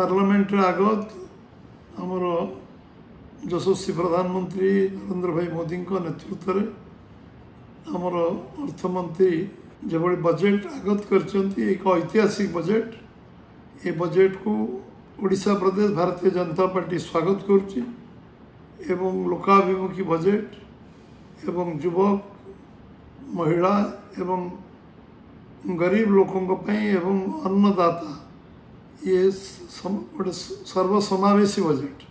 Parliament आगत आमर यशस्वी प्रधानमंत्री नरेंद्र भाई मोदी नेतृत्व में आमर अर्थमंत्री जो बजेट आगत कर एक ऐतिहासिक बजेट ये बजेट को ओडिशा प्रदेश भारतीय जनता पार्टी स्वागत करुच्ची एवं लोकाभिमुखी बजेट एवं युवक महिला एवं गरीब लोकों एवं अन्नदाता ये गोटे सर्वसमावेशी बजेट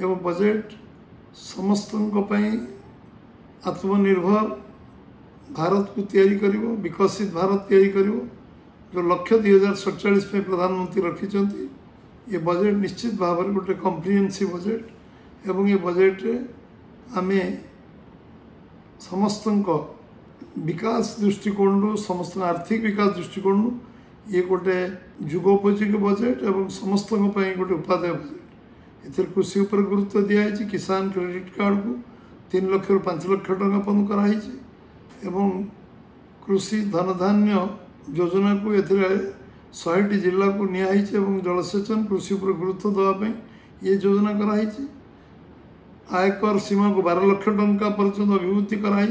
एवं बजेट समस्त आत्मनिर्भर भारत को तैयारी करिवो विकसित भारत तैयारी करिवो जो लक्ष्य 2047 में प्रधानमंत्री रखिंट ये बजेट निश्चित भाव में गोटे कम्प्रिहेन्सिव बजेट एवं ये बजेट आम समस्त विकास दृष्टिकोण समस्त आर्थिक विकास दृष्टिकोण ये गोटे जुगोपयोगी बजेट एवं समस्त गोटे उपादेय बजेट ए कृषि उपर गुरुत्व दिखाई किसान क्रेडिट कार्ड को 3 लाख ରୁ 5 लाख टका पर्यंत कराई एवं कृषि धनधान्य योजना को ए 100टी जिला को नियाई जलसेचन कृषि उपर गुरुत्व देवाई ये योजना कराई आयकर सीमा को 12 लाख टका पर्यंत अभिवृद्धि कराई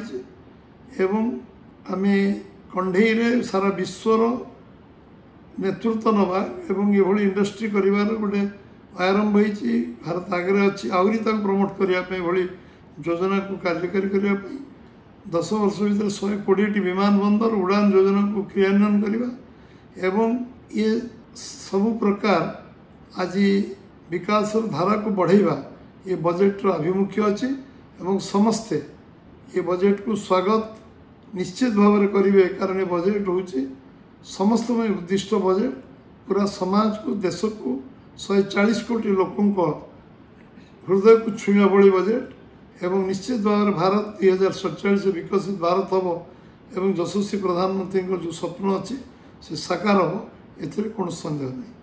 एवं आम कंढे सारा विश्वर नेतृत्व नवा एवं ये इंडस्ट्री करिवार गोटे आरंभ होती भारत आगे अच्छी आहरी प्रमोट करने योजना को कार्यकारी करने 10 वर्ष भर 120टी विमान बंदर उड़ान योजना को क्रियान्वयन करवा एवं ये सबु प्रकार आज विकास धारा को बढ़ेवा ये बजेट आभिमुख्य अच्छी एवं समस्ते ये बजेट को स्वागत निश्चित भाव में करेंगे कारण ये बजेट हूँ समस्त में उद्दिष्ट बजेट पूरा समाज को देश को 140 कोटी लोकों हृदय को छुआ भली बजेट एवं निश्चित भाव में भारत 2047 विकसित भारत हम एवं यशस्वी प्रधानमंत्री जो स्वप्न अच्छी से साकार हम ए कौन संदेह नहीं।